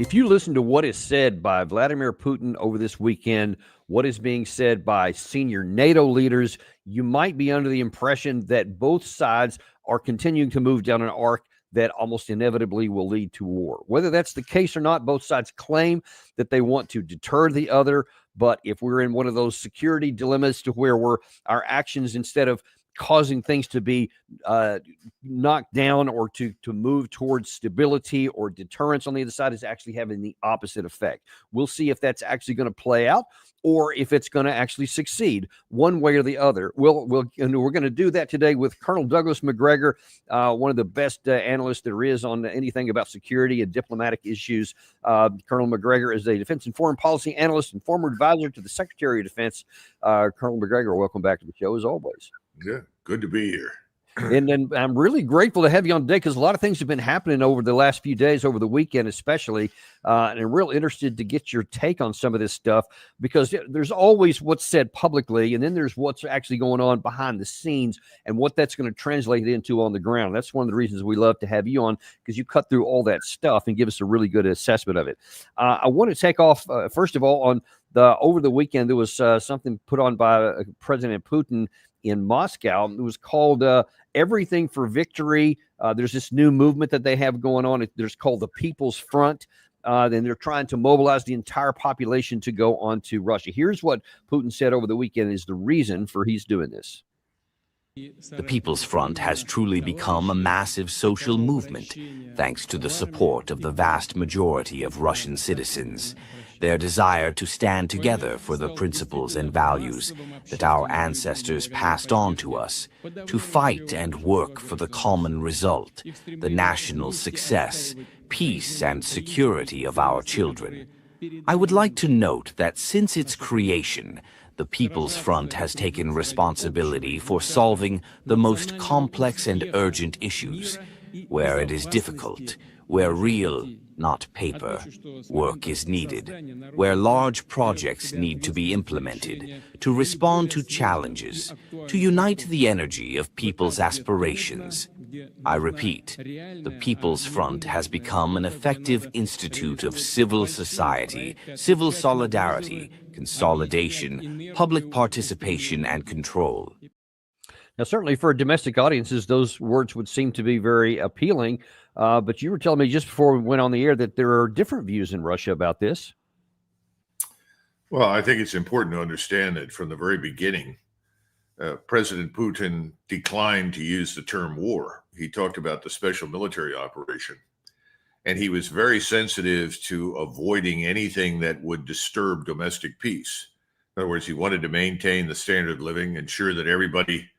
If you listen to what is said by Vladimir Putin over this weekend, what is being said by senior NATO leaders, you might be under the impression that both sides are continuing to move down an arc that almost inevitably will lead to war. Whether that's the case or not, both sides claim that they want to deter the other. But if we're in one of those security dilemmas to where our actions, instead of causing things to be knocked down or to move towards stability or deterrence on the other side, is actually having the opposite effect. We'll see if that's actually going to play out or if it's going to actually succeed one way or the other. We're going to do that today with Colonel Douglas Macgregor, one of the best analysts there is on anything about security and diplomatic issues. Colonel Macgregor is a defense and foreign policy analyst and former advisor to the Secretary of Defense. Colonel Macgregor, welcome back to the show as always. Yeah, good to be here. And I'm really grateful to have you on today because a lot of things have been happening over the last few days, over the weekend especially, and I'm real interested to get your take on some of this stuff because there's always what's said publicly, and then there's what's actually going on behind the scenes and what that's going to translate into on the ground. That's one of the reasons we love to have you on, because you cut through all that stuff and give us a really good assessment of it. I want to take off, first of all, on over the weekend, there was something put on by President Putin in Moscow. It was called Everything for Victory. There's this new movement that they have going on. There's called the People's Front. Then they're trying to mobilize the entire population to go on to Russia. Here's what Putin said over the weekend is the reason for he's doing this. The People's Front has truly become a massive social movement, thanks to the support of the vast majority of Russian citizens. Their desire to stand together for the principles and values that our ancestors passed on to us, to fight and work for the common result, the national success, peace and security of our children. I would like to note that since its creation, the People's Front has taken responsibility for solving the most complex and urgent issues, where it is difficult, where real, not paper, work is needed, where large projects need to be implemented, to respond to challenges, to unite the energy of people's aspirations. I repeat, the People's Front has become an effective institute of civil society, civil solidarity, consolidation, public participation, and control. Now, certainly for domestic audiences, those words would seem to be very appealing. But you were telling me just before we went on the air that there are different views in Russia about this. Well, I think it's important to understand that from the very beginning, President Putin declined to use the term war. He talked about the special military operation, and he was very sensitive to avoiding anything that would disturb domestic peace. In other words, he wanted to maintain the standard of living, ensure that everybody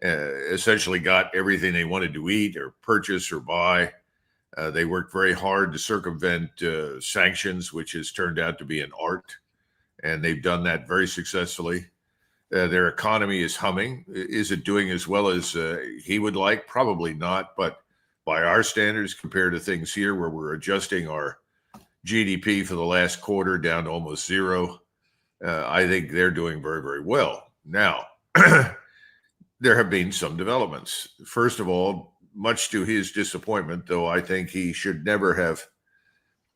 essentially got everything they wanted to eat or purchase or buy. They worked very hard to circumvent sanctions, which has turned out to be an art, and they've done that very successfully. Their economy is humming. Is it doing as well as he would like? Probably not, but by our standards, compared to things here where we're adjusting our GDP for the last quarter down to almost zero, I think they're doing very, very well. Now, there have been some developments. First of all, much to his disappointment, though I think he should never have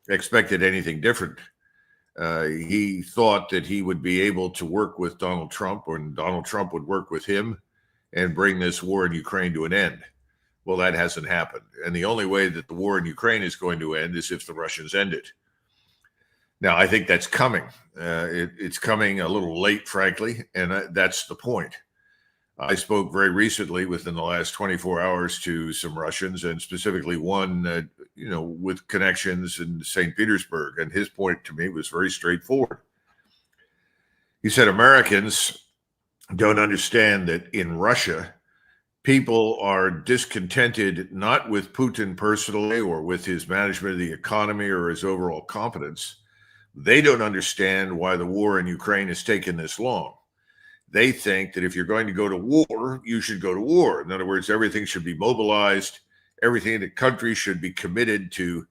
expected anything different, he thought that he would be able to work with Donald Trump, and Donald Trump would work with him and bring this war in Ukraine to an end. Well, that hasn't happened. And the only way that the war in Ukraine is going to end is if the Russians end it. Now, I think that's coming. It's coming a little late, frankly, and that's the point. I spoke very recently within the last 24 hours to some Russians, and specifically one, with connections in St. Petersburg. And his point to me was very straightforward. He said, Americans don't understand that in Russia, people are discontented not with Putin personally or with his management of the economy or his overall competence. They don't understand why the war in Ukraine has taken this long. They think that if you're going to go to war, you should go to war. In other words, everything should be mobilized. Everything in the country should be committed to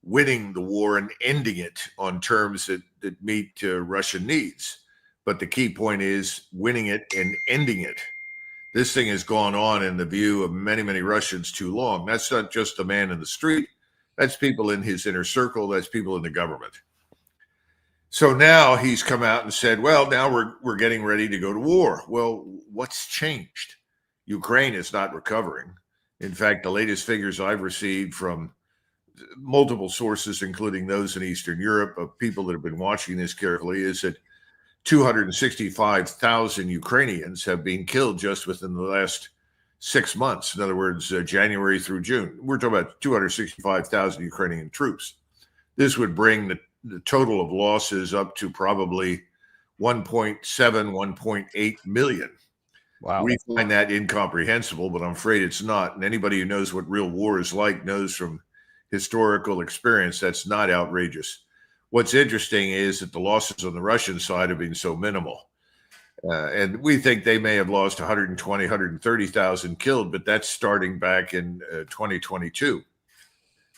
winning the war and ending it on terms that meet Russian needs. But the key point is winning it and ending it. This thing has gone on in the view of many, many Russians too long. That's not just the man in the street. That's people in his inner circle. That's people in the government. So now he's come out and said, well, now we're getting ready to go to war. Well, what's changed? Ukraine is not recovering. In fact, the latest figures I've received from multiple sources, including those in Eastern Europe, of people that have been watching this carefully, is that 265,000 Ukrainians have been killed just within the last 6 months. In other words, January through June. We're talking about 265,000 Ukrainian troops. This would bring the total of losses up to probably 1.7, 1.8 million. Wow. We find that incomprehensible, but I'm afraid it's not. And anybody who knows what real war is like knows from historical experience that's not outrageous. What's interesting is that the losses on the Russian side have been so minimal. And we think they may have lost 120, 130,000 killed, but that's starting back in 2022.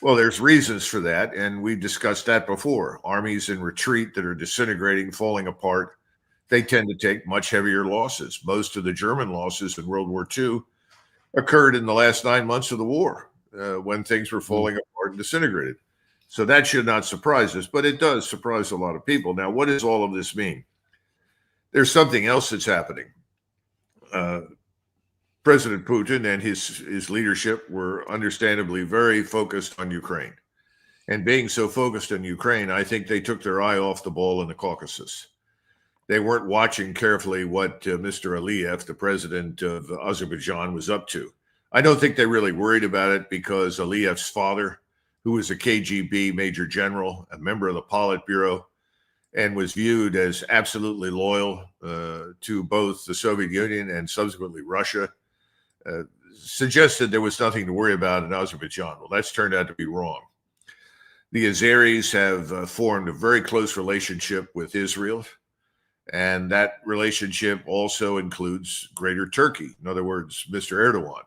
Well, there's reasons for that, and we've discussed that before. Armies in retreat that are disintegrating, falling apart, they tend to take much heavier losses. Most of the German losses in World War II occurred in the last 9 months of the war, when things were falling apart and disintegrated. So that should not surprise us, but it does surprise a lot of people. Now, what does all of this mean? There's something else that's happening. President Putin and his leadership were understandably very focused on Ukraine. And being so focused on Ukraine, I think they took their eye off the ball in the Caucasus. They weren't watching carefully what Mr. Aliyev, the president of Azerbaijan, was up to. I don't think they really worried about it because Aliyev's father, who was a KGB major general, a member of the Politburo, and was viewed as absolutely loyal to both the Soviet Union and subsequently Russia, suggested there was nothing to worry about in Azerbaijan. Well, that's turned out to be wrong. The Azeris have formed a very close relationship with Israel, and that relationship also includes Greater Turkey, in other words, Mr. Erdogan.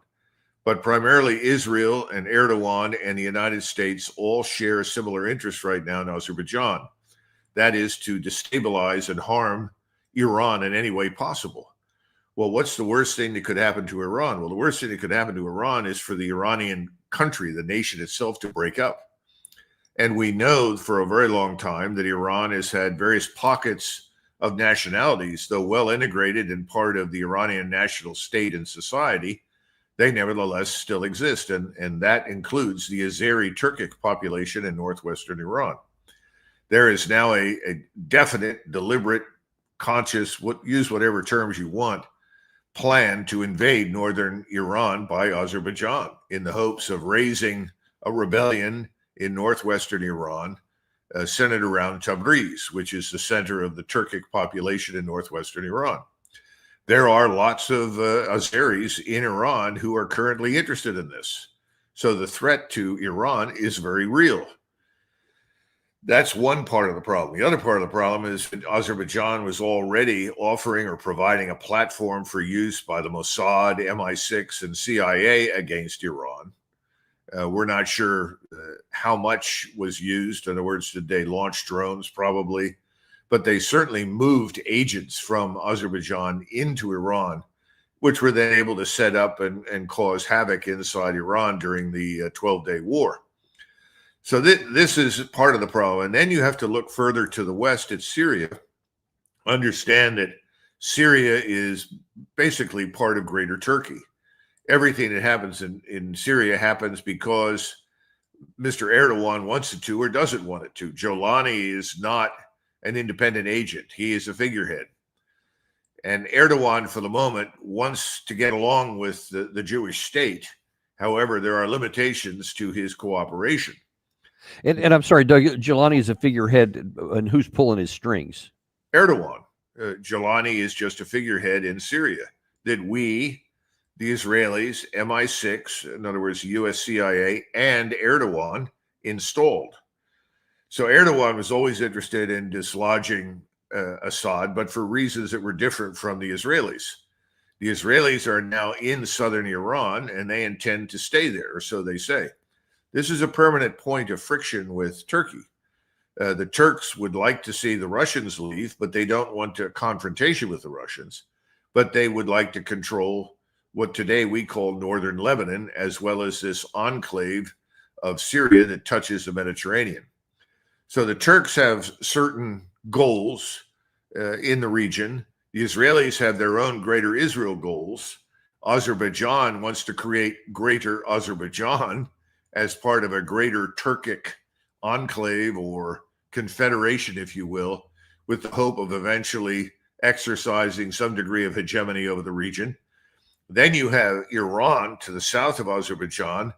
But primarily Israel and Erdogan and the United States all share a similar interest right now in Azerbaijan. That is to destabilize and harm Iran in any way possible. Well, what's the worst thing that could happen to Iran? Well, the worst thing that could happen to Iran is for the Iranian country, the nation itself, to break up. And we know for a very long time that Iran has had various pockets of nationalities, though well integrated and part of the Iranian national state and society, they nevertheless still exist. And that includes the Azeri Turkic population in northwestern Iran. There is now a definite, deliberate, conscious, use whatever terms you want, plan to invade northern Iran by Azerbaijan in the hopes of raising a rebellion in northwestern Iran, centered around Tabriz, which is the center of the Turkic population in northwestern Iran. There are lots of Azeris in Iran who are currently interested in this. So the threat to Iran is very real. That's one part of the problem. The other part of the problem is that Azerbaijan was already offering or providing a platform for use by the Mossad, MI6, and CIA against Iran. We're not sure how much was used. In other words, did they launch drones? Probably. But they certainly moved agents from Azerbaijan into Iran, which were then able to set up and cause havoc inside Iran during the 12-day war. So this is part of the problem. And then you have to look further to the west at Syria, understand that Syria is basically part of Greater Turkey. Everything that happens in Syria happens because Mr. Erdogan wants it to or doesn't want it to. Jolani is not an independent agent. He is a figurehead. And Erdogan, for the moment, wants to get along with the Jewish state. However, there are limitations to his cooperation. And I'm sorry, Doug, Jelani is a figurehead, and who's pulling his strings? Erdogan. Jelani is just a figurehead in Syria that we, the Israelis, MI6, in other words, US CIA, and Erdogan installed. So Erdogan was always interested in dislodging Assad, but for reasons that were different from the Israelis. The Israelis are now in southern Iran, and they intend to stay there, or so they say. This is a permanent point of friction with Turkey. The Turks would like to see the Russians leave, but they don't want a confrontation with the Russians. But they would like to control what today we call northern Lebanon, as well as this enclave of Syria that touches the Mediterranean. So the Turks have certain goals in the region. The Israelis have their own greater Israel goals. Azerbaijan wants to create greater Azerbaijan as part of a greater Turkic enclave or confederation, if you will, with the hope of eventually exercising some degree of hegemony over the region. Then you have Iran to the south of Azerbaijan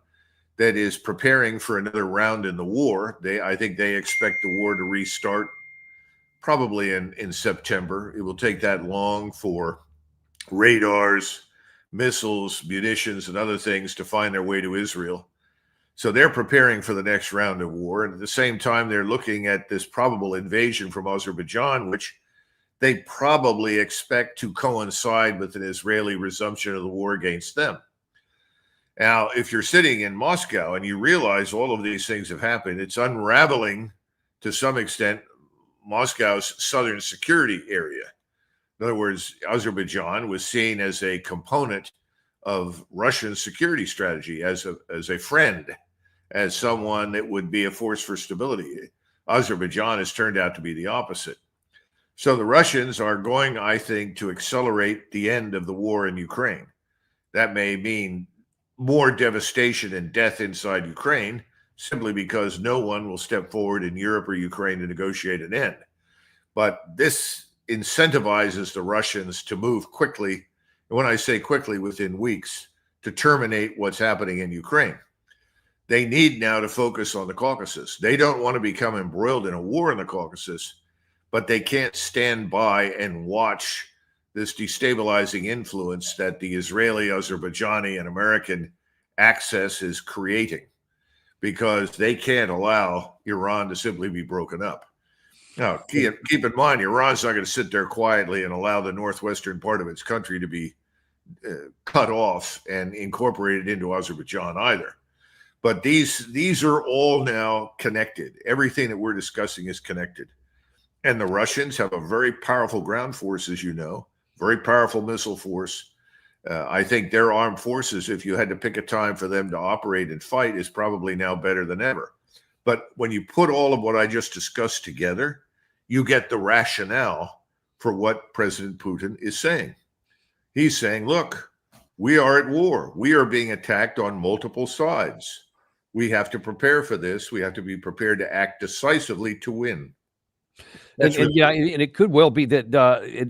that is preparing for another round in the war. I think they expect the war to restart probably in September. It will take that long for radars, missiles, munitions, and other things to find their way to Israel. So they're preparing for the next round of war. And at the same time, they're looking at this probable invasion from Azerbaijan, which they probably expect to coincide with an Israeli resumption of the war against them. Now, if you're sitting in Moscow and you realize all of these things have happened, it's unraveling to some extent Moscow's southern security area. In other words, Azerbaijan was seen as a component of Russian security strategy, as a friend, as someone that would be a force for stability. Azerbaijan has turned out to be the opposite. So the Russians are going, I think, to accelerate the end of the war in Ukraine. That may mean more devastation and death inside Ukraine, simply because no one will step forward in Europe or Ukraine to negotiate an end. But this incentivizes the Russians to move quickly, and when I say quickly, within weeks, to terminate what's happening in Ukraine. They need now to focus on the Caucasus. They don't want to become embroiled in a war in the Caucasus, but they can't stand by and watch this destabilizing influence that the Israeli, Azerbaijani, and American axis is creating, because they can't allow Iran to simply be broken up. Now, keep in mind, Iran's not going to sit there quietly and allow the northwestern part of its country to be cut off and incorporated into Azerbaijan either. But these are all now connected. Everything that we're discussing is connected. And the Russians have a very powerful ground force, as you know, very powerful missile force. I think their armed forces, if you had to pick a time for them to operate and fight, is probably now better than ever. But when you put all of what I just discussed together, you get the rationale for what President Putin is saying. He's saying, look, we are at war. We are being attacked on multiple sides. We have to prepare for this. We have to be prepared to act decisively to win. And it could well be that.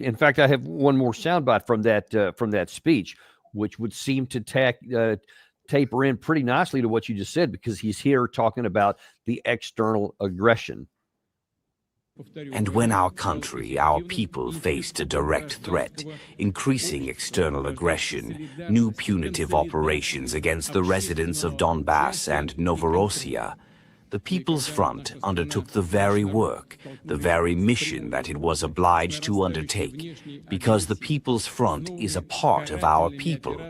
In fact, I have one more soundbite from that speech, which would seem to taper in pretty nicely to what you just said, because he's here talking about the external aggression. And when our country, our people faced a direct threat, increasing external aggression, new punitive operations against the residents of Donbass and Novorossiya, the People's Front undertook the very work, the very mission that it was obliged to undertake, because the People's Front is a part of our people.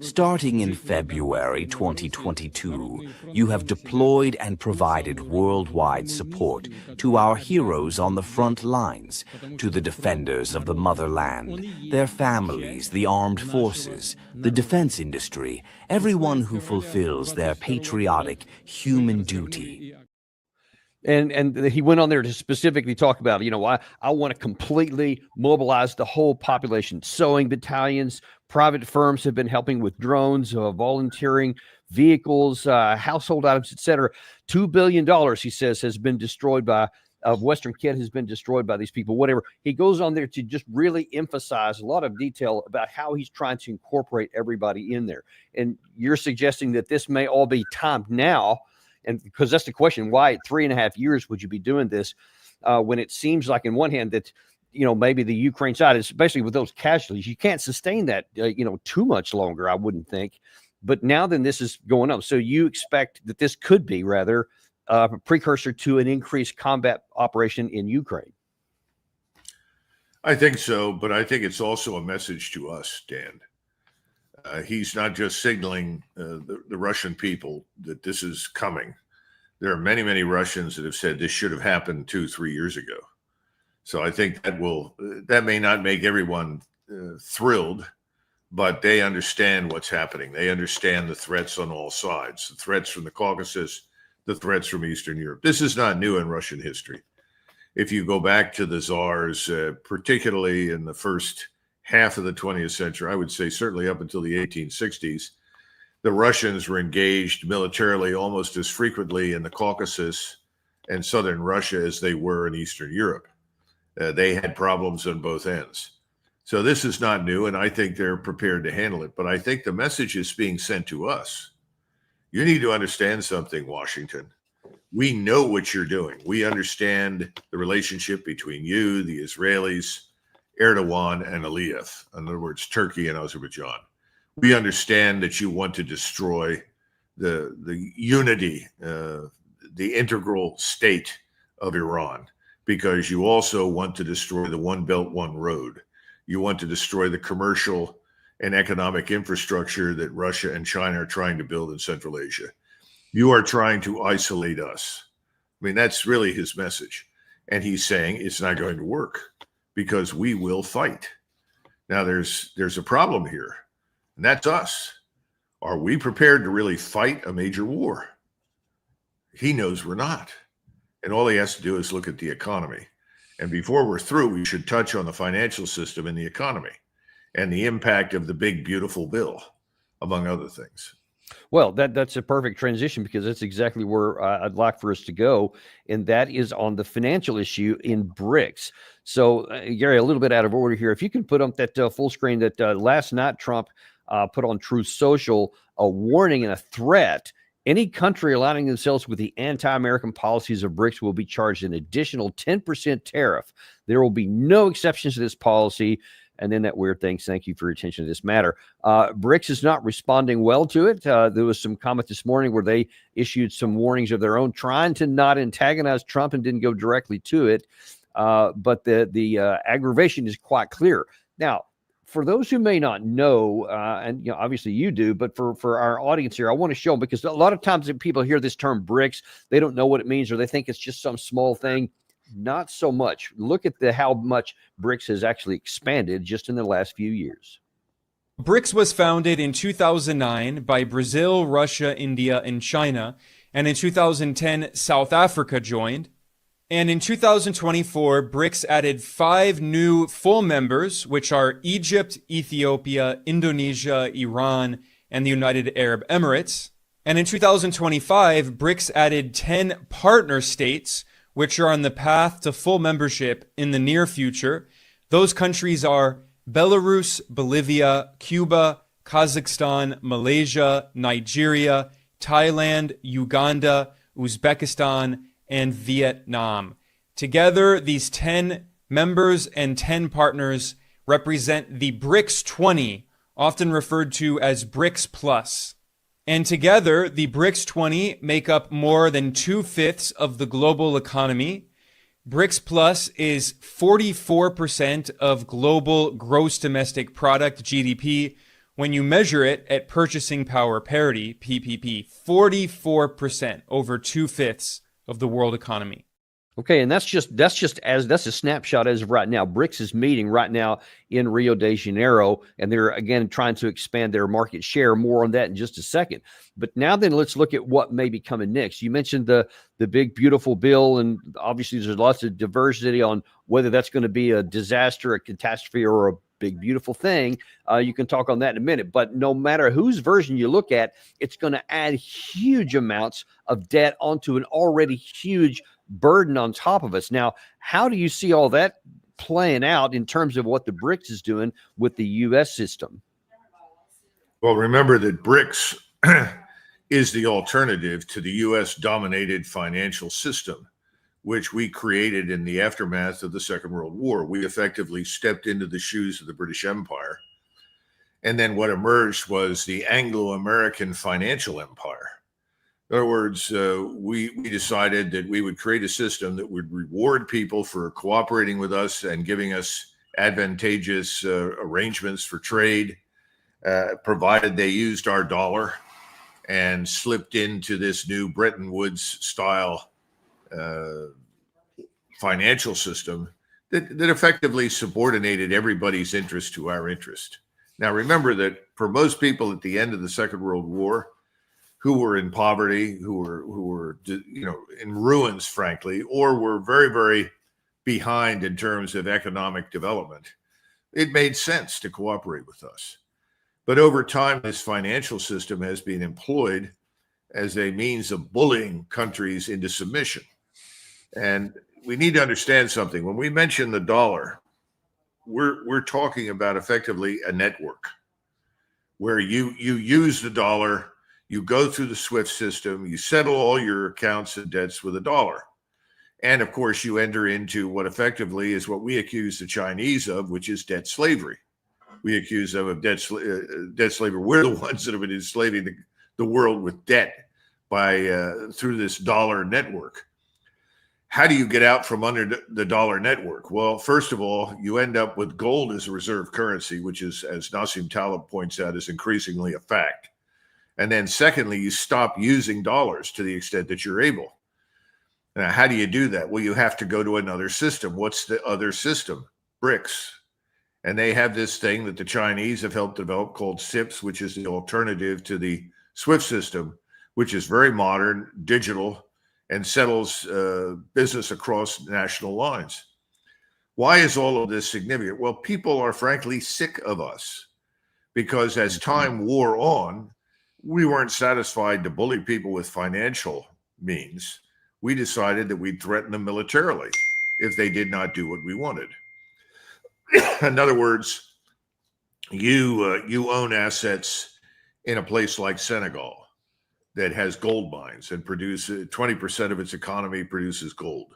Starting in February 2022, you have deployed and provided worldwide support to our heroes on the front lines, to the defenders of the motherland, their families, the armed forces, the defense industry, everyone who fulfills their patriotic human duty. And he went on there to specifically talk about, I want to completely mobilize the whole population. Sewing battalions, private firms have been helping with drones, volunteering, vehicles, household items, etc. $2 billion, he says, has been destroyed of Western kit has been destroyed by these people, whatever. He goes on there to just really emphasize a lot of detail about how he's trying to incorporate everybody in there. And you're suggesting that this may all be timed now. And because that's the question, why at 3.5 years would you be doing this when it seems like, in one hand, that, maybe the Ukraine side, especially with those casualties, you can't sustain that, too much longer, I wouldn't think. But now then this is going up. So you expect that this could be rather a precursor to an increased combat operation in Ukraine? I think so, but I think it's also a message to us, Dan. He's not just signaling the Russian people that this is coming. There are many, many Russians that have said this should have happened 2-3 years ago. So I think that may not make everyone thrilled, but they understand what's happening. They understand the threats on all sides, the threats from the Caucasus, the threats from Eastern Europe. This is not new in Russian history. If you go back to the czars, particularly in the first half of the 20th century, I would say certainly up until the 1860s, the Russians were engaged militarily almost as frequently in the Caucasus and southern Russia as they were in Eastern Europe. They had problems on both ends. So this is not new, and I think they're prepared to handle it. But I think the message is being sent to us. You need to understand something, Washington. We know what you're doing. We understand the relationship between you, the Israelis, Erdogan, and Aliyev. In other words, Turkey and Azerbaijan. We understand that you want to destroy the unity, the integral state of Iran, because you also want to destroy the One Belt, One Road. You want to destroy the commercial and economic infrastructure that Russia and China are trying to build in Central Asia. You are trying to isolate us. I mean, that's really his message. And he's saying it's not going to work because we will fight. Now, there's a problem here, and that's us. Are we prepared to really fight a major war? He knows we're not. And all he has to do is look at the economy. And before we're through, we should touch on the financial system and the economy and the impact of the big, beautiful bill, among other things. Well, that's a perfect transition because that's exactly where I'd like for us to go, and that is on the financial issue in BRICS. So, Gary, a little bit out of order here. If you can put up that full screen that last night Trump put on Truth Social, a warning and a threat. Any country aligning themselves with the anti-American policies of BRICS will be charged an additional 10% tariff. There will be no exceptions to this policy. And then that weird thing, thank you for your attention to this matter. BRICS is not responding well to it. There was some comment this morning where they issued some warnings of their own, trying to not antagonize Trump and didn't go directly to it. But the aggravation is quite clear. Now, for those who may not know, and obviously you do, but for our audience here, I want to show them, because a lot of times when people hear this term BRICS, they don't know what it means, or they think it's just some small thing. Not so much. Look at how much BRICS has actually expanded just in the last few years. BRICS was founded in 2009 by Brazil, Russia, India, and China. And in 2010, South Africa joined. And in 2024, BRICS added 5 new full members, which are Egypt, Ethiopia, Indonesia, Iran, and the United Arab Emirates. And in 2025, BRICS added 10 partner states, which are on the path to full membership in the near future. Those countries are Belarus, Bolivia, Cuba, Kazakhstan, Malaysia, Nigeria, Thailand, Uganda, Uzbekistan, and Vietnam. Together, these 10 members and 10 partners represent the BRICS 20, often referred to as BRICS Plus. And together, the BRICS 20 make up more than 2/5 of the global economy. BRICS Plus is 44% of global gross domestic product, GDP, when you measure it at purchasing power parity, PPP. 44%, over 2/5 of the world economy. Okay, and that's a snapshot as of right now. BRICS is meeting right now in Rio de Janeiro, and they're again trying to expand their market share. More on that in just a second. But now then, let's look at what may be coming next. You mentioned the big beautiful bill, and obviously there's lots of diversity on whether that's going to be a disaster, a catastrophe, or a big beautiful thing. You can talk on that in a minute. But no matter whose version you look at, it's going to add huge amounts of debt onto an already huge burden on top of us. Now, how do you see all that playing out in terms of what the BRICS is doing with the U.S. system? Well, remember that BRICS is the alternative to the U.S.-dominated financial system, which we created in the aftermath of the Second World War. We effectively stepped into the shoes of the British Empire. And then what emerged was the Anglo-American financial empire. In other words, we decided that we would create a system that would reward people for cooperating with us and giving us advantageous arrangements for trade, provided they used our dollar and slipped into this new Bretton Woods style financial system that effectively subordinated everybody's interest to our interest. Now, remember that for most people at the end of the Second World War, who were in poverty, who were in ruins, frankly, or were very, very behind in terms of economic development, it made sense to cooperate with us. But over time, this financial system has been employed as a means of bullying countries into submission. And we need to understand something. When we mention the dollar, we're talking about effectively a network where you use the dollar, you go through the SWIFT system, you settle all your accounts and debts with a dollar. And of course, you enter into what effectively is what we accuse the Chinese of, which is debt slavery. We accuse them of debt slavery. We're the ones that have been enslaving the world with debt through this dollar network. How do you get out from under the dollar network? Well, first of all, you end up with gold as a reserve currency, which is, as Nassim Taleb points out, is increasingly a fact. And then secondly, you stop using dollars to the extent that you're able. Now, how do you do that? Well, you have to go to another system. What's the other system? BRICS. And they have this thing that the Chinese have helped develop called CIPS, which is the alternative to the SWIFT system, which is very modern, digital, and settles business across national lines. Why is all of this significant? Well, people are frankly sick of us because as time wore on, we weren't satisfied to bully people with financial means. We decided that we'd threaten them militarily if they did not do what we wanted. In other words, you own assets in a place like Senegal that has gold mines and produces 20% of its economy produces gold.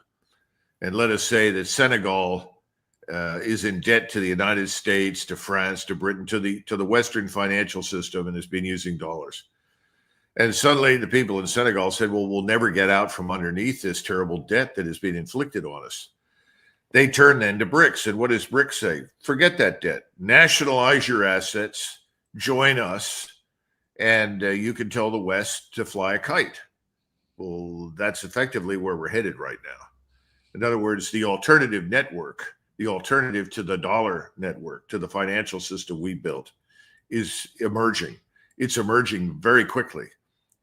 And let us say that Senegal is in debt to the United States, to France, to Britain, to the Western financial system, and has been using dollars. And suddenly the people in Senegal said, well, we'll never get out from underneath this terrible debt that has been inflicted on us. They turn then to BRICS. And what does BRICS say? Forget that debt. Nationalize your assets, join us, and you can tell the West to fly a kite. Well, that's effectively where we're headed right now. In other words, the alternative network, the alternative to the dollar network, to the financial system we built, is emerging. It's emerging very quickly.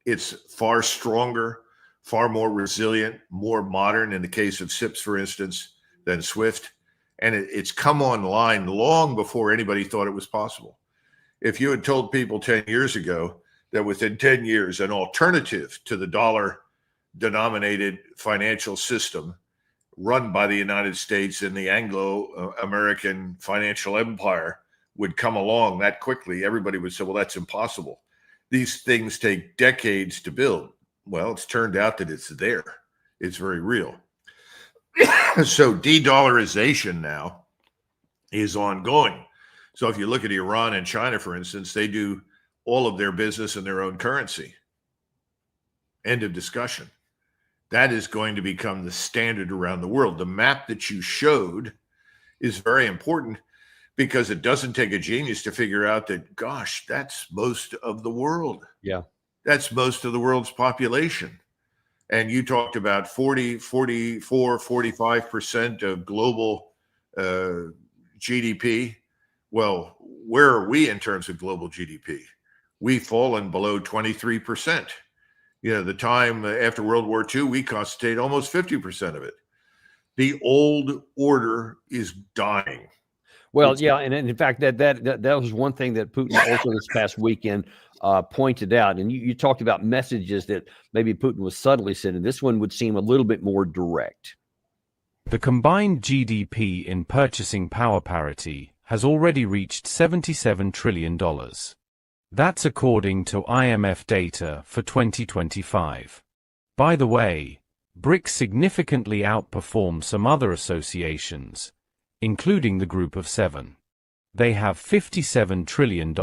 It's far stronger, far more resilient, more modern in the case of CIPS, for instance, than SWIFT. And it's come online long before anybody thought it was possible. If you had told people 10 years ago that within 10 years, an alternative to the dollar-denominated financial system run by the United States and the Anglo-American financial empire would come along that quickly, everybody would say, well, that's impossible. These things take decades to build. Well, it's turned out that it's there. It's very real. So de-dollarization now is ongoing. So if you look at Iran and China, for instance, they do all of their business in their own currency. End of discussion. That is going to become the standard around the world. The map that you showed is very important because it doesn't take a genius to figure out that, gosh, that's most of the world. Yeah. That's most of the world's population. And you talked about 45% of global GDP. Well, where are we in terms of global GDP? We've fallen below 23%. You know, the time after World War II, we constitute almost 50% of it. The old order is dying. Well, yeah, and in fact, that was one thing that Putin also this past weekend pointed out. And you talked about messages that maybe Putin was subtly sending. This one would seem a little bit more direct. The combined GDP in purchasing power parity has already reached $77 trillion. That's according to IMF data for 2025. By the way, BRICS significantly outperform some other associations, including the Group of Seven. They have $57 trillion.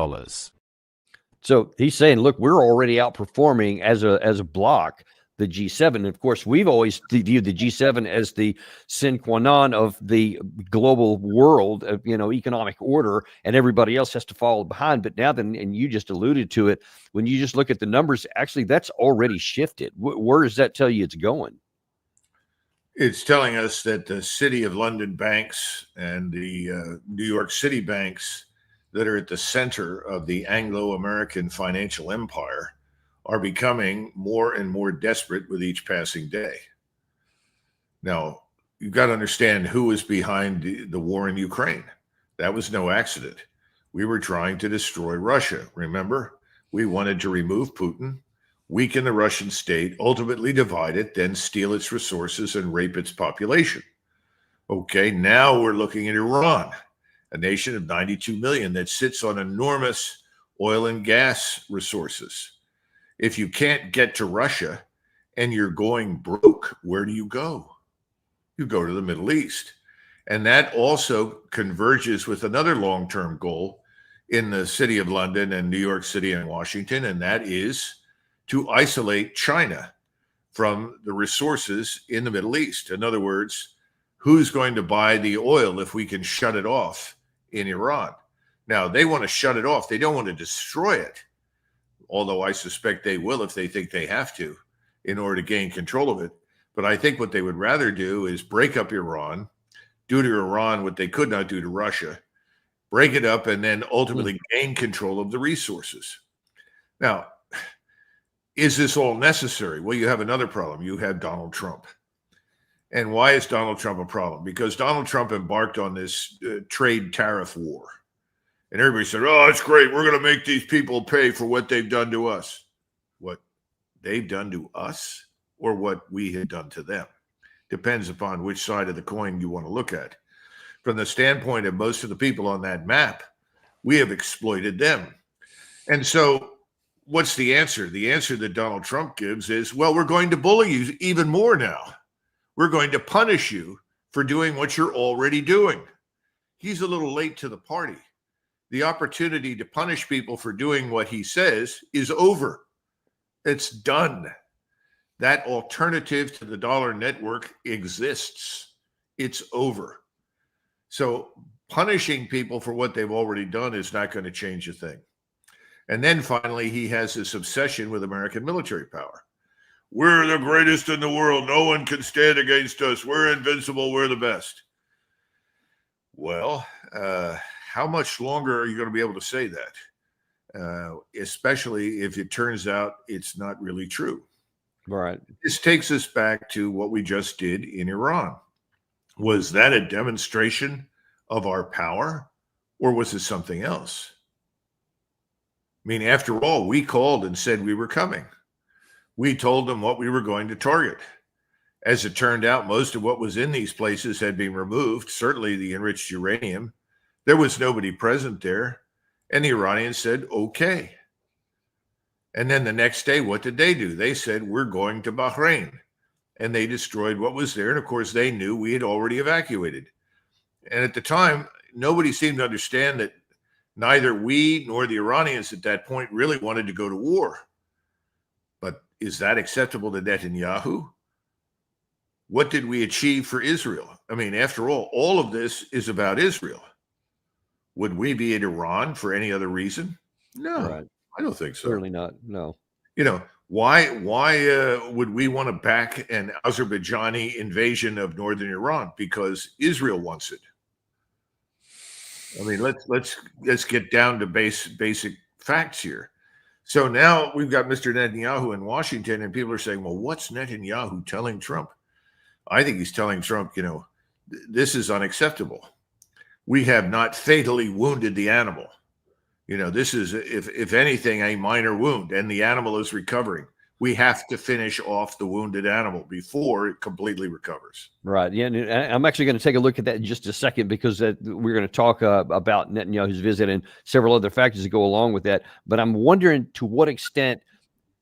So he's saying, look, we're already outperforming as a bloc the G7. And of course, we've always viewed the G7 as the sine qua non of the global world, economic order, and everybody else has to follow behind. But now then, and you just alluded to it, when you just look at the numbers, actually, that's already shifted. Where does that tell you it's going? It's telling us that the City of London banks and the New York City banks that are at the center of the Anglo-American financial empire are becoming more and more desperate with each passing day. Now, you've got to understand who is behind the war in Ukraine. That was no accident. We were trying to destroy Russia. Remember, we wanted to remove Putin, weaken the Russian state, ultimately divide it, then steal its resources and rape its population. Okay, now we're looking at Iran, a nation of 92 million that sits on enormous oil and gas resources. If you can't get to Russia and you're going broke, where do you go? You go to the Middle East. And that also converges with another long-term goal in the city of London and New York City and Washington, and that is to isolate China from the resources in the Middle East. In other words, who's going to buy the oil if we can shut it off in Iran? Now, they want to shut it off. They don't want to destroy it, although I suspect they will if they think they have to in order to gain control of it. But I think what they would rather do is break up Iran, do to Iran what they could not do to Russia, break it up, and then ultimately gain control of the resources. Now, is this all necessary? Well, you have another problem. You have Donald Trump. And why is Donald Trump a problem? Because Donald Trump embarked on this trade tariff war. And everybody said, oh, it's great. We're going to make these people pay for what they've done to us. What they've done to us or what we had done to them? Depends upon which side of the coin you want to look at. From the standpoint of most of the people on that map, we have exploited them. And so what's the answer? The answer that Donald Trump gives is, well, we're going to bully you even more now. We're going to punish you for doing what you're already doing. He's a little late to the party. The opportunity to punish people for doing what he says is over. It's done. That alternative to the dollar network exists. It's over. So punishing people for what they've already done is not going to change a thing. And then finally, he has this obsession with American military power. We're the greatest in the world. No one can stand against us. We're invincible. We're the best. Well, how much longer are you going to be able to say that? Especially if it turns out it's not really true. Right. This takes us back to what we just did in Iran. Was that a demonstration of our power, or was it something else? I mean, after all, we called and said we were coming. We told them what we were going to target. As it turned out, most of what was in these places had been removed, certainly the enriched uranium. There was nobody present there, and the Iranians said, okay. And then the next day, what did they do? They said, we're going to Bahrain. And they destroyed what was there. And of course, they knew we had already evacuated. And at the time, nobody seemed to understand that neither we nor the Iranians at that point really wanted to go to war. But is that acceptable to Netanyahu? What did we achieve for Israel? I mean, after all of this is about Israel. Would we be at Iran for any other reason? No, Right. I don't think so. Certainly not. No. You know, why would we want to back an Azerbaijani invasion of northern Iran? Because Israel wants it. I mean, let's get down to basic facts here. So now we've got Mr. Netanyahu in Washington, and people are saying, well, what's Netanyahu telling Trump? I think he's telling Trump, you know, this is unacceptable. We have not fatally wounded the animal. You know, this is, if anything, a minor wound, and the animal is recovering. We have to finish off the wounded animal before it completely recovers. Right. Yeah. And I'm actually going to take a look at that in just a second, because we're going to talk about Netanyahu's visit and several other factors that go along with that. But I'm wondering to what extent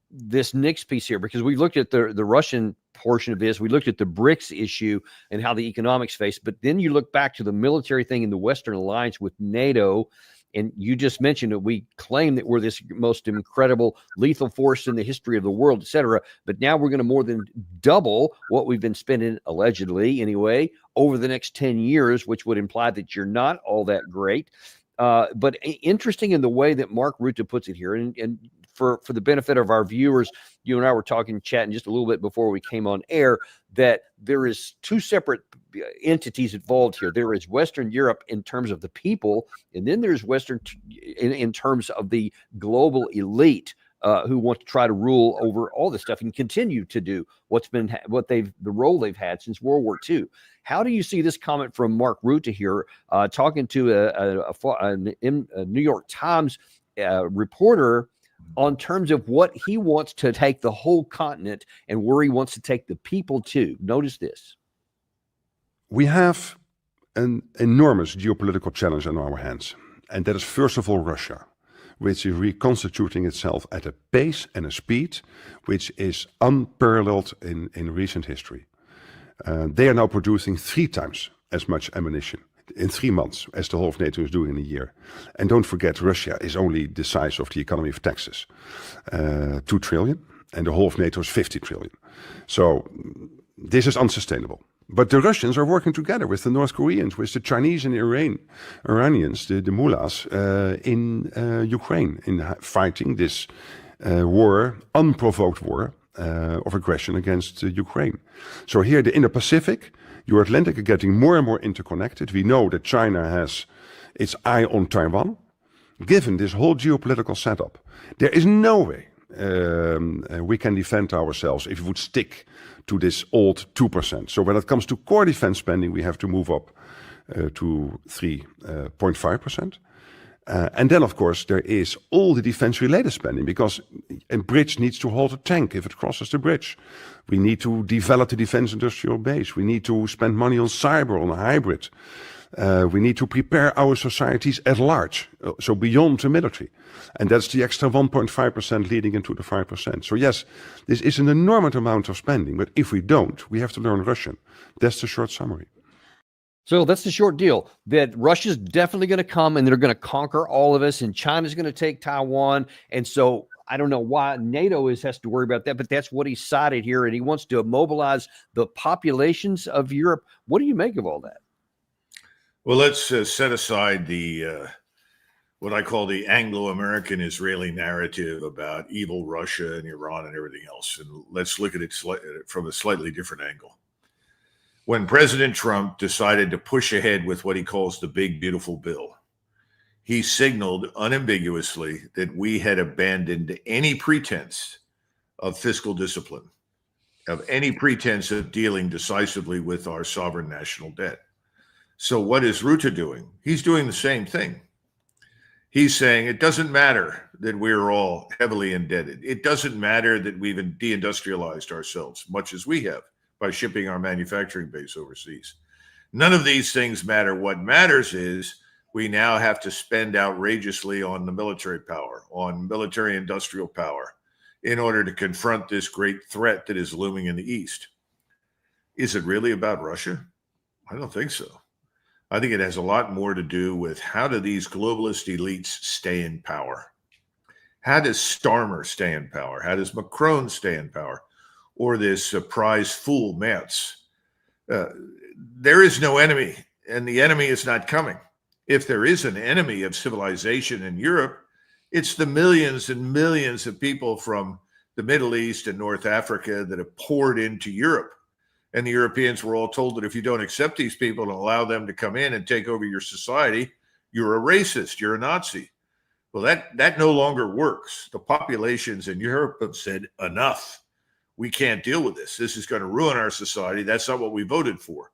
this next piece here, because we looked at the Russian portion of this, we looked at the BRICS issue and how the economics face, but then you look back to the military thing in the Western alliance with NATO. And you just mentioned that we claim that we're this most incredible lethal force in the history of the world, et cetera. But now we're going to more than double what we've been spending, allegedly anyway, over the next 10 years, which would imply that you're not all that great. But interesting in the way that Mark Rutte puts it here. And for the benefit of our viewers, you and I were chatting just a little bit before we came on air, that there is two separate entities involved here. There is Western Europe in terms of the people, and then there's Western in terms of the global elite who want to try to rule over all this stuff and continue to do the role they've had since World War II. How do you see this comment from Mark Rutte here, talking to a New York Times reporter on terms of what he wants to take the whole continent and where he wants to take the people to? Notice this. We have an enormous geopolitical challenge on our hands. And that is, first of all, Russia, which is reconstituting itself at a pace and a speed which is unparalleled in recent history. They are now producing 3 times as much ammunition in 3 months as the whole of NATO is doing in a year. And don't forget, Russia is only the size of the economy of Texas, 2 trillion, and the whole of NATO is 50 trillion. So this is unsustainable. But the Russians are working together with the North Koreans, with the Chinese and Iranians, the mullahs in Ukraine, in fighting this war, unprovoked war of aggression against Ukraine. So here, the Indo-Pacific, your Atlantic are getting more and more interconnected. We know that China has its eye on Taiwan. Given this whole geopolitical setup, there is no way we can defend ourselves if we would stick to this old 2%. So when it comes to core defense spending, we have to move up to 3.5%. And then, of course, there is all the defense-related spending, because a bridge needs to hold a tank if it crosses the bridge. We need to develop the defense industrial base. We need to spend money on cyber, on a hybrid. We need to prepare our societies at large, so beyond the military. And that's the extra 1.5% leading into the 5%. So yes, this is an enormous amount of spending, but if we don't, we have to learn Russian. That's the short summary. So that's the short deal, that Russia's definitely going to come and they're going to conquer all of us, and China's going to take Taiwan. And so I don't know why NATO has to worry about that, but that's what he cited here. And he wants to mobilize the populations of Europe. What do you make of all that? Well, let's set aside the what I call the Anglo-American Israeli narrative about evil Russia and Iran and everything else, and let's look at it from a slightly different angle. When President Trump decided to push ahead with what he calls the big, beautiful bill, he signaled unambiguously that we had abandoned any pretense of fiscal discipline, of any pretense of dealing decisively with our sovereign national debt. So what is Rutte doing? He's doing the same thing. He's saying it doesn't matter that we're all heavily indebted. It doesn't matter that we've deindustrialized ourselves, much as we have, by shipping our manufacturing base overseas. None of these things matter. What matters is we now have to spend outrageously on the military power, on military industrial power, in order to confront this great threat that is looming in the East. Is it really about Russia? I don't think so. I think it has a lot more to do with how do these globalist elites stay in power? How does Starmer stay in power? How does Macron stay in power? Or this prize fool Merz? There is no enemy, and the enemy is not coming. If there is an enemy of civilization in Europe, it's the millions and millions of people from the Middle East and North Africa that have poured into Europe. And the Europeans were all told that if you don't accept these people and allow them to come in and take over your society, you're a racist, you're a Nazi. Well, that no longer works. The populations in Europe have said, enough. We can't deal with this. This is going to ruin our society. That's not what we voted for.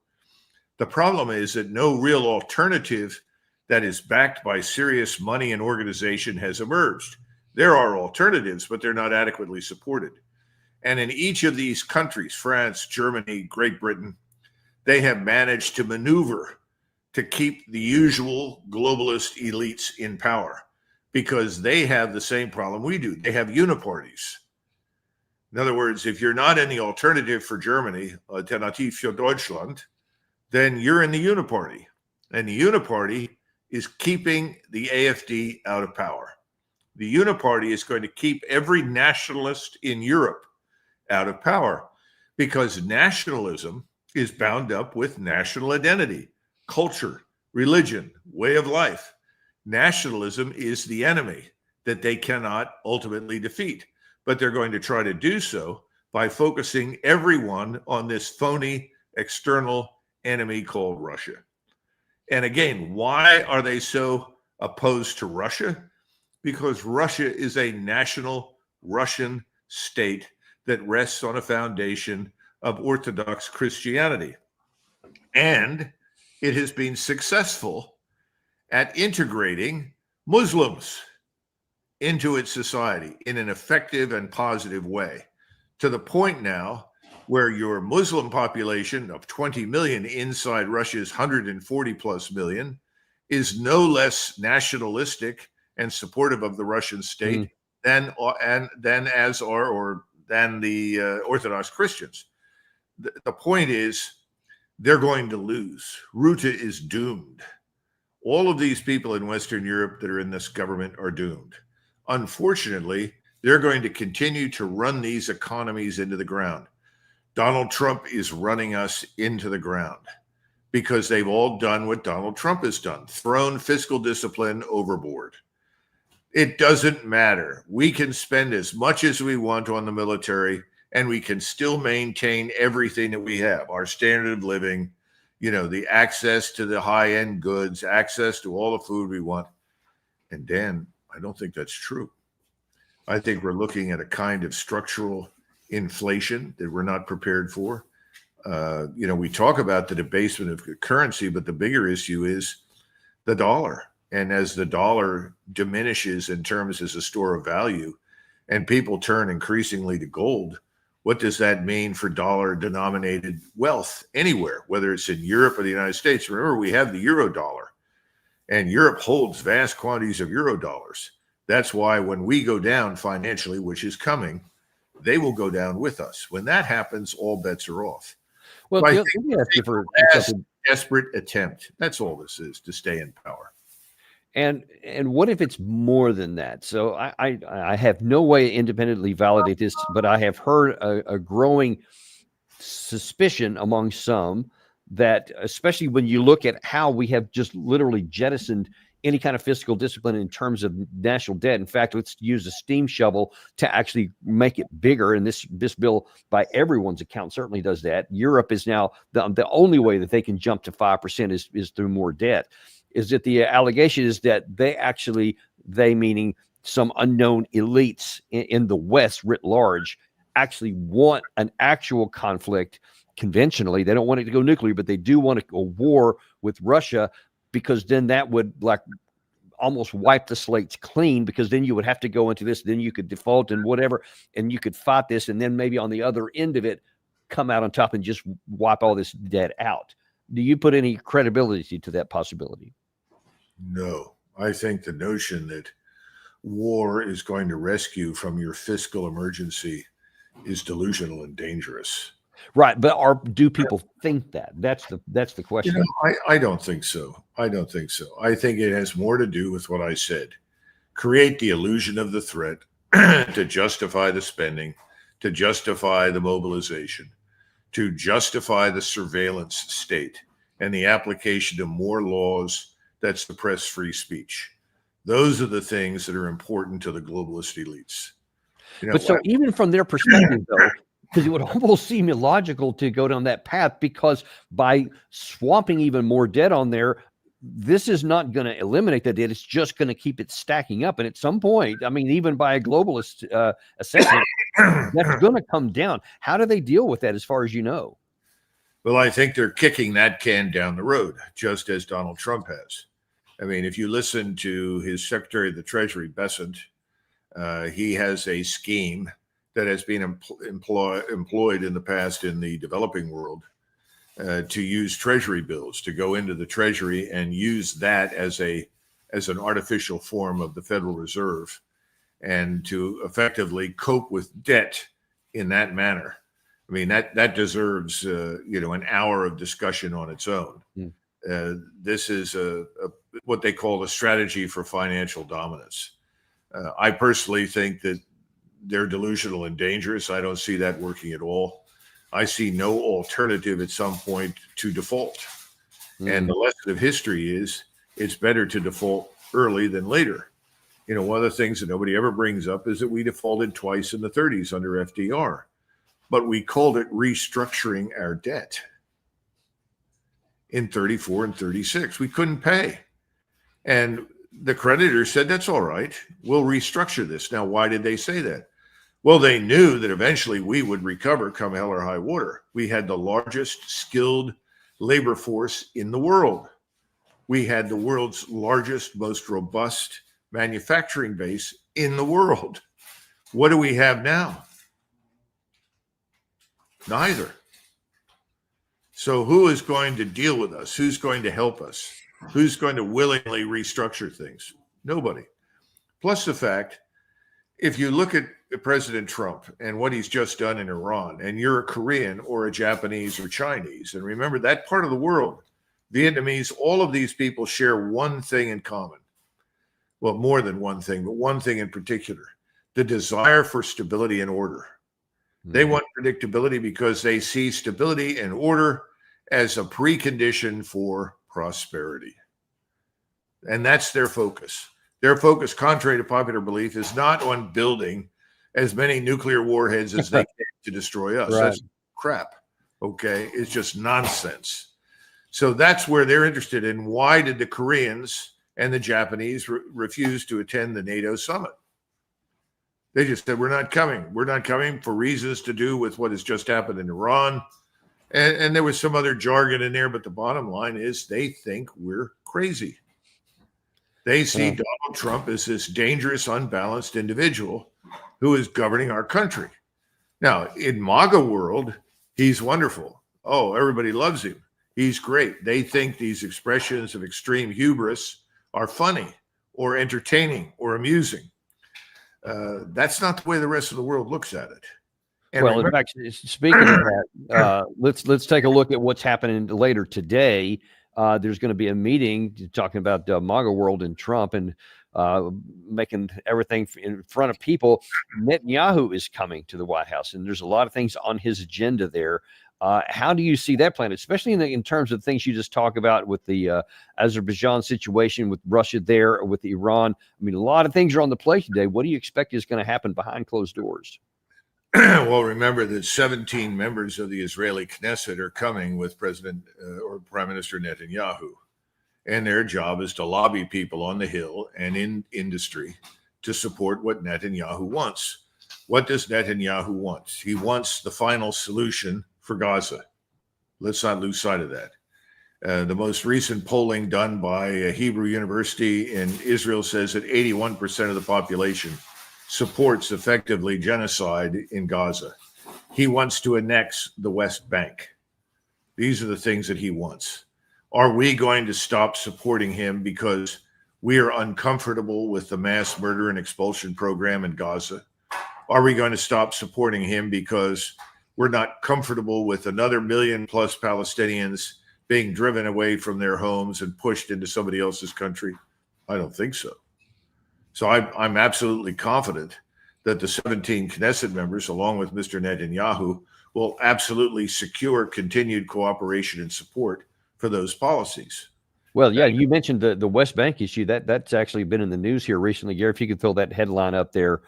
The problem is that no real alternative that is backed by serious money and organization has emerged. There are alternatives, but they're not adequately supported. And in each of these countries, France, Germany, Great Britain, they have managed to maneuver to keep the usual globalist elites in power because they have the same problem we do. They have uniparties. In other words, if you're not in the alternative for Germany, Alternative für Deutschland, then you're in the uniparty. And the uniparty is keeping the AfD out of power. The uniparty is going to keep every nationalist in Europe out of power because nationalism is bound up with national identity, culture, religion, way of life. Nationalism is the enemy that they cannot ultimately defeat, but they're going to try to do so by focusing everyone on this phony external enemy called Russia. And again, why are they so opposed to Russia? Because Russia is a national Russian state that rests on a foundation of Orthodox Christianity. And it has been successful at integrating Muslims into its society in an effective and positive way, to the point now where your Muslim population of 20 million inside Russia's 140 plus million is no less nationalistic and supportive of the Russian state than the Orthodox Christians. The point is, they're going to lose. Ruta is doomed. All of these people in Western Europe that are in this government are doomed. Unfortunately, they're going to continue to run these economies into the ground. Donald Trump is running us into the ground because they've all done what Donald Trump has done, thrown fiscal discipline overboard. It doesn't matter. We can spend as much as we want on the military, and we can still maintain everything that we have, our standard of living, the access to the high-end goods, access to all the food we want. And Dan, I don't think that's true. I think we're looking at a kind of structural inflation that we're not prepared for. We talk about the debasement of currency, but the bigger issue is the dollar. And as the dollar diminishes in terms as a store of value, and people turn increasingly to gold, what does that mean for dollar-denominated wealth anywhere, whether it's in Europe or the United States? Remember, we have the euro dollar, and Europe holds vast quantities of euro dollars. That's why when we go down financially, which is coming, they will go down with us. When that happens, all bets are off. Well, So I let think me ask you for last something. desperate attempt. That's all this is, to stay in power. And what if it's more than that? So I have no way to independently validate this, but I have heard a growing suspicion among some that, especially when you look at how we have just literally jettisoned any kind of fiscal discipline in terms of national debt. In fact, let's use a steam shovel to actually make it bigger. And this bill, by everyone's account, certainly does that. Europe is now the only way that they can jump to 5% is through more debt. Is that the allegation is that they meaning some unknown elites in the West writ large, actually want an actual conflict conventionally. They don't want it to go nuclear, but they do want a war with Russia, because then that would almost wipe the slates clean, because then you would have to go into this, then you could default and whatever, and you could fight this, and then maybe on the other end of it, come out on top and just wipe all this debt out. Do you put any credibility to that possibility? No, I think the notion that war is going to rescue from your fiscal emergency is delusional and dangerous. Right, but do people think that? That's the question. I don't think so. I don't think so. I think it has more to do with what I said. Create the illusion of the threat to justify the spending, to justify the mobilization, to justify the surveillance state and the application of more laws that suppress free speech. Those are the things that are important to the globalist elites. But so even from their perspective, though, because it would almost seem illogical to go down that path, because by swamping even more debt on there, this is not going to eliminate the debt. It's just going to keep it stacking up. And at some point, I mean, even by a globalist assessment, that's going to come down. How do they deal with that, as far as you know? Well, I think they're kicking that can down the road, just as Donald Trump has. I mean, if you listen to his Secretary of the Treasury, Bessent, he has a scheme that has been employed in the past in the developing world to use Treasury bills, to go into the Treasury and use that as an artificial form of the Federal Reserve, and to effectively cope with debt in that manner. I mean, that deserves an hour of discussion on its own. This is what they call a strategy for financial dominance. I personally think that they're delusional and dangerous. I don't see that working at all. I see no alternative at some point to default. And the lesson of history is it's better to default early than later. One of the things that nobody ever brings up is that we defaulted twice in the 30s under FDR, but we called it restructuring our debt. In 34 and 36, we couldn't pay. And the creditors said, that's all right, we'll restructure this. Now, why did they say that? Well, they knew that eventually we would recover come hell or high water. We had the largest skilled labor force in the world. We had the world's largest, most robust manufacturing base in the world. What do we have now? Neither. So who is going to deal with us? Who's going to help us? Who's going to willingly restructure things? Nobody. Plus the fact, if you look at President Trump and what he's just done in Iran, and you're a Korean or a Japanese or Chinese, and remember that part of the world, Vietnamese, all of these people share one thing in common. Well, more than one thing, but one thing in particular, the desire for stability and order. They want predictability because they see stability and order as a precondition for prosperity. And that's their focus. Their focus, contrary to popular belief, is not on building as many nuclear warheads as they can to destroy us. Right. That's crap. Okay. It's just nonsense. So that's where they're interested in. Why did the Koreans and the Japanese refuse to attend the NATO summit? They just said, we're not coming. We're not coming for reasons to do with what has just happened in Iran. And there was some other jargon in there, but the bottom line is they think we're crazy. They see Donald Trump as this dangerous, unbalanced individual who is governing our country. Now, in MAGA world, he's wonderful. Oh, everybody loves him. He's great. They think these expressions of extreme hubris are funny or entertaining or amusing. That's not the way the rest of the world looks at it. And well, remember, in fact, speaking of that, let's take a look at what's happening later today. There's going to be a meeting talking about MAGA world and Trump and making everything in front of people. Netanyahu is coming to the White House, and there's a lot of things on his agenda there. How do you see that plan, especially in terms of things you just talk about with the Azerbaijan situation, with Russia there, with Iran? I mean, a lot of things are on the plate today. What do you expect is going to happen behind closed doors? Well, remember that 17 members of the Israeli Knesset are coming with President or Prime Minister Netanyahu. And their job is to lobby people on the Hill and in industry to support what Netanyahu wants. What does Netanyahu want? He wants the final solution for Gaza. Let's not lose sight of that. The most recent polling done by Hebrew University in Israel says that 81% of the population supports effectively genocide in Gaza. He wants to annex the West Bank. These are the things that he wants. Are we going to stop supporting him because we are uncomfortable with the mass murder and expulsion program in Gaza? Are we going to stop supporting him because we're not comfortable with another million plus Palestinians being driven away from their homes and pushed into somebody else's country? I don't think so. So I'm absolutely confident that the 17 Knesset members, along with Mr. Netanyahu, will absolutely secure continued cooperation and support for those policies. Well, yeah, you mentioned the West Bank issue. That's actually been in the news here recently. Gary, if you could throw that headline up there.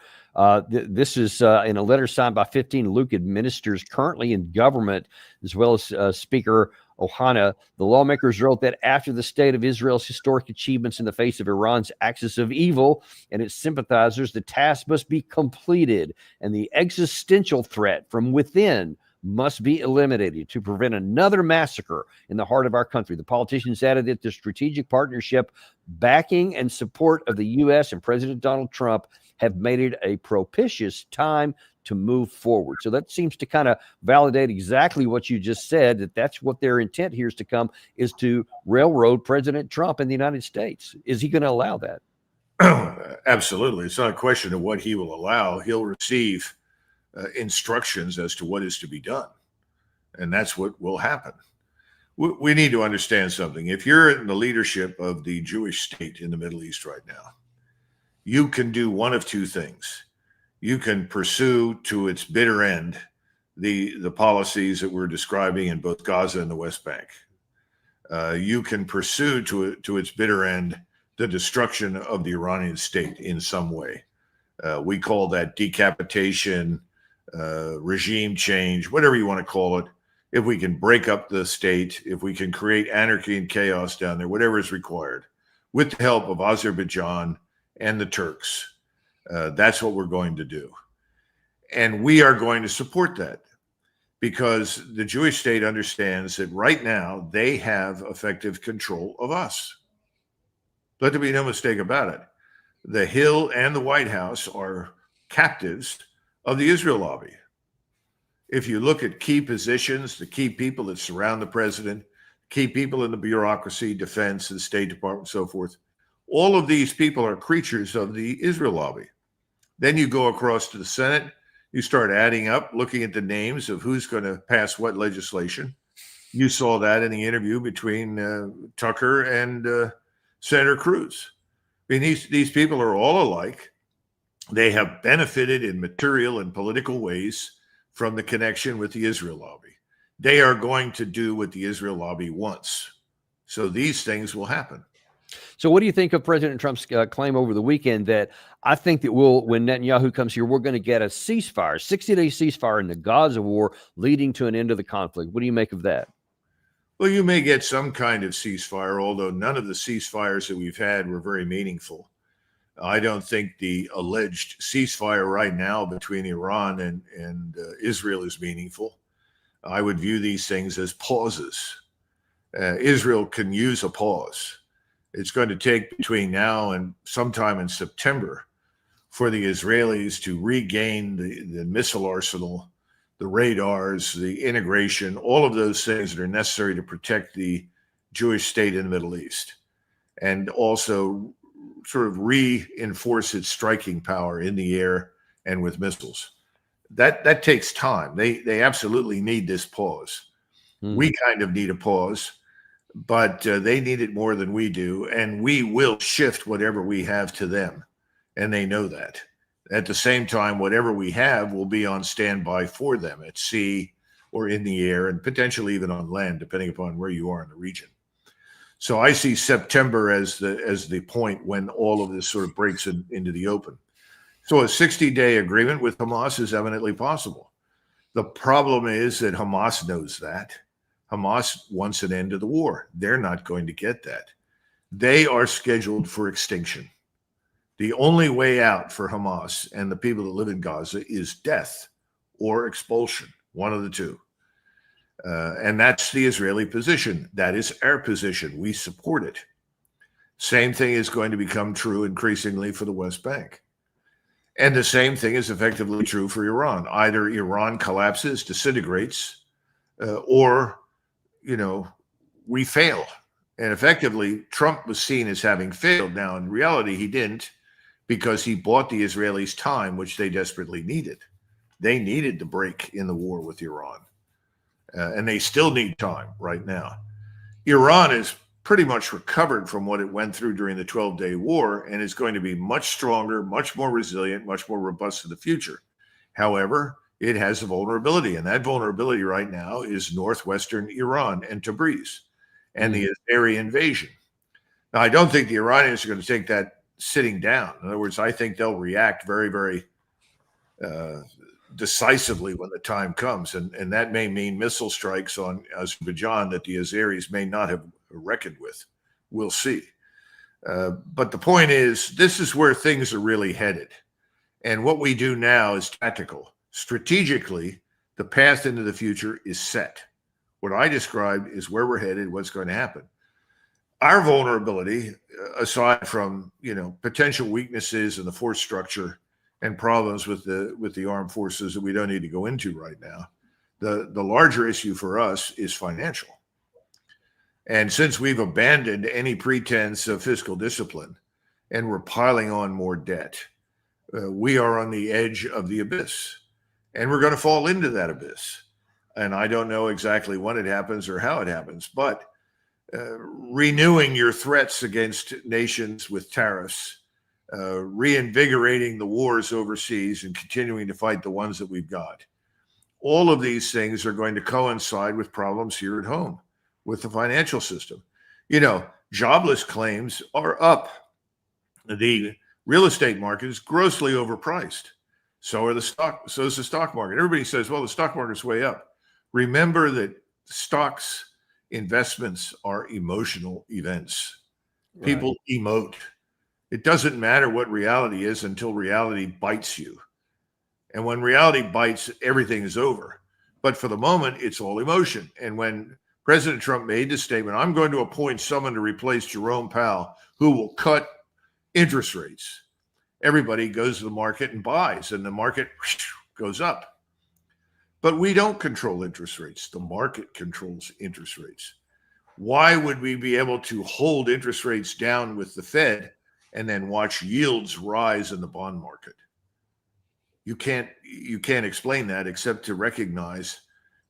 This is in a letter signed by 15 Luke administrators currently in government, as well as Speaker Ohana. The lawmakers wrote that after the state of Israel's historic achievements in the face of Iran's axis of evil and its sympathizers, the task must be completed, and the existential threat from within must be eliminated to prevent another massacre in the heart of our country. The politicians added that the strategic partnership, backing, and support of the U.S. and President Donald Trump have made it a propitious time to move forward. So that seems to kind of validate exactly what you just said, that that's what their intent here is to come, is to railroad President Trump in the United States. Is he going to allow that? Absolutely. It's not a question of what he will allow. He'll receive instructions as to what is to be done. And that's what will happen. We need to understand something. If you're in the leadership of the Jewish state in the Middle East right now, you can do one of two things. You can pursue to its bitter end the policies that we're describing in both Gaza and the West Bank. You can pursue to its bitter end the destruction of the Iranian state in some way. We call that decapitation, regime change, whatever you want to call it. If we can break up the state, if we can create anarchy and chaos down there, whatever is required, with the help of Azerbaijan and the Turks, that's what we're going to do. And we are going to support that because the Jewish state understands that right now they have effective control of us. Let there be no mistake about it. The Hill and the White House are captives of the Israel lobby. If you look at key positions, the key people that surround the president, key people in the bureaucracy, defense, the State Department, so forth, all of these people are creatures of the Israel lobby. Then you go across to the Senate, you start adding up, looking at the names of who's going to pass what legislation. You saw that in the interview between Tucker and Senator Cruz. I mean, these people are all alike. They have benefited in material and political ways from the connection with the Israel lobby. They are going to do what the Israel lobby wants. So these things will happen. So what do you think of President Trump's claim over the weekend that I think that when Netanyahu comes here, we're going to get a ceasefire, 60-day ceasefire in the Gaza war leading to an end of the conflict? What do you make of that? Well, you may get some kind of ceasefire, although none of the ceasefires that we've had were very meaningful. I don't think the alleged ceasefire right now between Iran and Israel is meaningful. I would view these things as pauses. Israel can use a pause. It's going to take between now and sometime in September for the Israelis to regain the missile arsenal, the radars, the integration, all of those things that are necessary to protect the Jewish state in the Middle East, and also sort of reinforce its striking power in the air and with missiles. That takes time. They absolutely need this pause. We kind of need a pause, but they need it more than we do, and we will shift whatever we have to them, and they know that. At the same time, whatever we have will be on standby for them at sea or in the air, and potentially even on land, depending upon where you are in the region. So I see September as the point when all of this sort of breaks into the open. So a 60-day agreement with Hamas is eminently possible. The problem is that Hamas knows that. Hamas wants an end to the war. They're not going to get that. They are scheduled for extinction. The only way out for Hamas and the people that live in Gaza is death or expulsion, one of the two. And that's the Israeli position. That is our position. We support it. Same thing is going to become true increasingly for the West Bank. And the same thing is effectively true for Iran. Either Iran collapses, disintegrates, or, we fail. And effectively, Trump was seen as having failed. Now, in reality, he didn't, because he bought the Israelis time, which they desperately needed. They needed the break in the war with Iran. And they still need time right now. Iran is pretty much recovered from what it went through during the 12-day war and is going to be much stronger, much more resilient, much more robust in the future. However, it has a vulnerability, and that vulnerability right now is northwestern Iran and Tabriz and the Azeri invasion. Now, I don't think the Iranians are going to take that sitting down. In other words, I think they'll react very, very decisively when the time comes, and that may mean missile strikes on Azerbaijan that the Azeris may not have reckoned with. We'll see. But the point is, this is where things are really headed. And what we do now is tactical. Strategically, the path into the future is set. What I described is where we're headed, what's going to happen. Our vulnerability, aside from potential weaknesses in the force structure and problems with the armed forces that we don't need to go into right now, the larger issue for us is financial. And since we've abandoned any pretense of fiscal discipline and we're piling on more debt, we are on the edge of the abyss, and we're going to fall into that abyss. And I don't know exactly when it happens or how it happens, but renewing your threats against nations with tariffs, reinvigorating the wars overseas and continuing to fight the ones that we've got. All of these things are going to coincide with problems here at home with the financial system. Jobless claims are up. The real estate market is grossly overpriced. So is the stock market. Everybody says, well, the stock market's way up. Remember that stocks, investments are emotional events. Right. People emote. It doesn't matter what reality is until reality bites you. And when reality bites, everything is over. But for the moment, it's all emotion. And when President Trump made the statement, I'm going to appoint someone to replace Jerome Powell who will cut interest rates, everybody goes to the market and buys, and the market goes up. But we don't control interest rates. The market controls interest rates. Why would we be able to hold interest rates down with the Fed and then watch yields rise in the bond market? You can't explain that except to recognize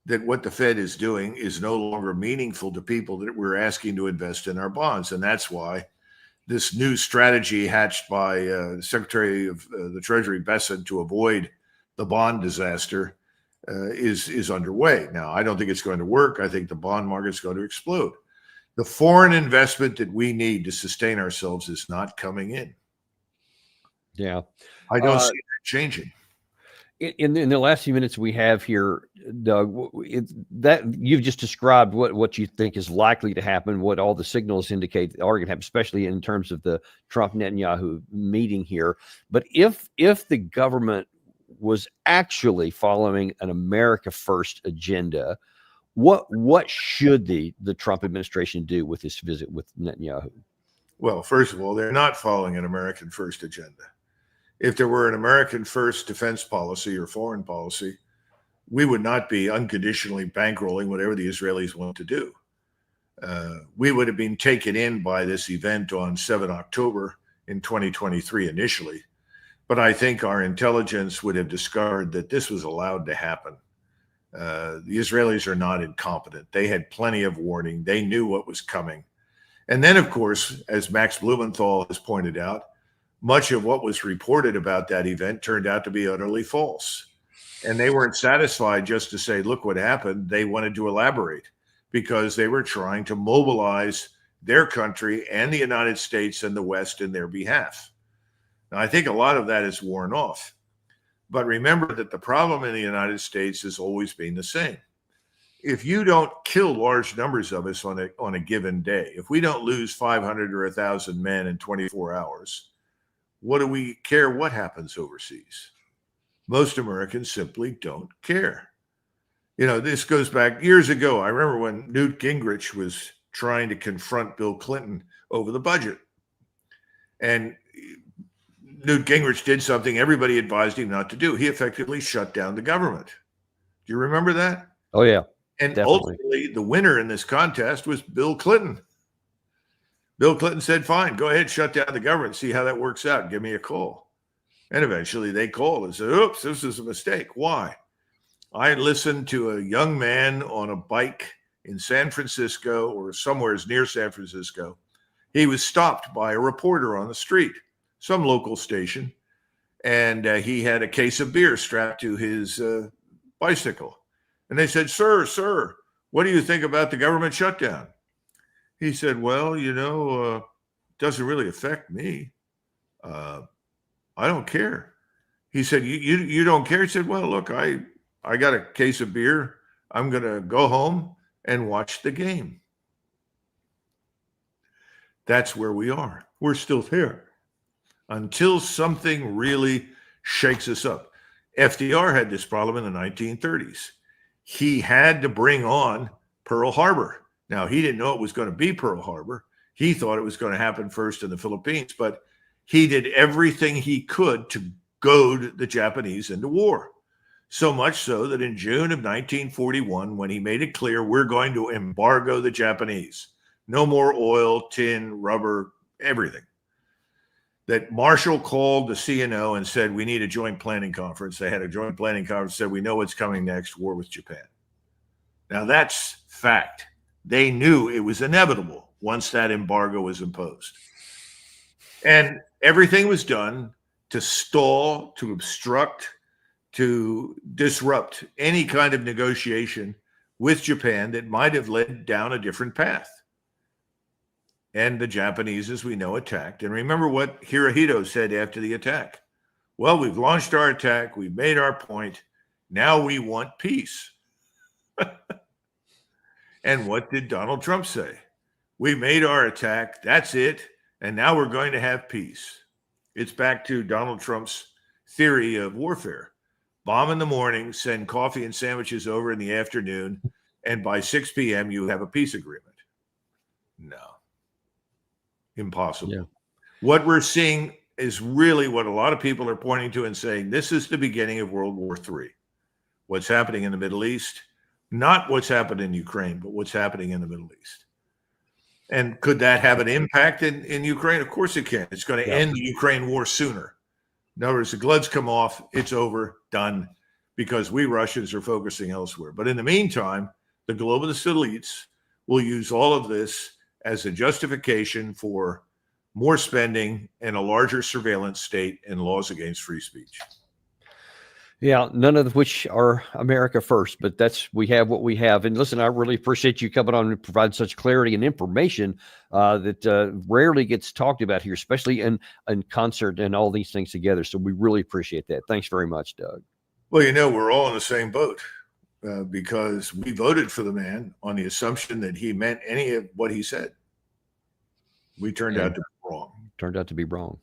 that what the Fed is doing is no longer meaningful to people that we're asking to invest in our bonds. And that's why this new strategy hatched by Secretary of the Treasury Bessent to avoid the bond disaster is underway. Now, I don't think it's going to work. I think the bond market's going to explode. The foreign investment that we need to sustain ourselves is not coming in. Yeah. I don't see that changing. In the last few minutes we have here, Doug, that you've just described what you think is likely to happen, what all the signals indicate are going to happen, especially in terms of the Trump-Netanyahu meeting here. But if the government was actually following an America First agenda, what should the Trump administration do with this visit with Netanyahu? Well, first of all, they're not following an American First agenda. If there were an American First defense policy or foreign policy, we would not be unconditionally bankrolling whatever the Israelis want to do. We would have been taken in by this event on 7 October in 2023 initially, but I think our intelligence would have discovered that this was allowed to happen. The Israelis are not incompetent. They had plenty of warning. They knew what was coming. And then, of course, as Max Blumenthal has pointed out, much of what was reported about that event turned out to be utterly false. And they weren't satisfied just to say, look what happened. They wanted to elaborate because they were trying to mobilize their country and the United States and the West in their behalf. Now, I think a lot of that is worn off. But remember that the problem in the United States has always been the same. If you don't kill large numbers of us on a given day, if we don't lose 500 or 1,000 men in 24 hours, what do we care what happens overseas? Most Americans simply don't care. You know, this goes back years ago. I remember when Newt Gingrich was trying to confront Bill Clinton over the budget. And Newt Gingrich did something everybody advised him not to do. He effectively shut down the government. Do you remember that? Oh, yeah. And definitely. Ultimately, the winner in this contest was Bill Clinton. Bill Clinton said, fine, go ahead, shut down the government, see how that works out. Give me a call. And eventually they called and said, oops, this is a mistake. Why? I listened to a young man on a bike in San Francisco or somewhere near San Francisco. He was stopped by a reporter on the street, some local station, and he had a case of beer strapped to his bicycle. And they said, sir, what do you think about the government shutdown? He said, well, it doesn't really affect me. I don't care. He said, you don't care? He said, well, look, I got a case of beer. I'm going to go home and watch the game. That's where we are. We're still there until something really shakes us up. FDR had this problem in the 1930s. He had to bring on Pearl Harbor. Now, he didn't know it was going to be Pearl Harbor. He thought it was going to happen first in the Philippines, but he did everything he could to goad the Japanese into war. So much so that in June of 1941, when he made it clear we're going to embargo the Japanese, no more oil, tin, rubber, everything, that Marshall called the CNO and said, we need a joint planning conference. They had a joint planning conference, said, we know what's coming next, war with Japan. Now, that's fact. They knew it was inevitable once that embargo was imposed. And everything was done to stall, to obstruct, to disrupt any kind of negotiation with Japan that might have led down a different path. And the Japanese, as we know, attacked. And remember what Hirohito said after the attack. Well, we've launched our attack. We've made our point. Now we want peace. And what did Donald Trump say? We made our attack. That's it. And now we're going to have peace. It's back to Donald Trump's theory of warfare. bomb in the morning, send coffee and sandwiches over in the afternoon, and by 6 p.m. you have a peace agreement. No. Impossible. Yeah. What we're seeing is really what a lot of people are pointing to and saying, this is the beginning of World War III. What's happening in the Middle East, not what's happened in Ukraine, but what's happening in the Middle East. And could that have an impact in Ukraine? Of course it can. It's going to end the Ukraine war sooner. In other words, the gloves come off, it's over, done, because we Russians are focusing elsewhere. But in the meantime, the globalist elites will use all of this as a justification for more spending and a larger surveillance state and laws against free speech. Yeah, none of which are America first, but we have what we have. And listen, I really appreciate you coming on and providing such clarity and information that rarely gets talked about here, especially in concert and all these things together. So we really appreciate that. Thanks very much, Doug. Well, we're all in the same boat because we voted for the man on the assumption that he meant any of what he said. We turned out to be wrong. Turned out to be wrong.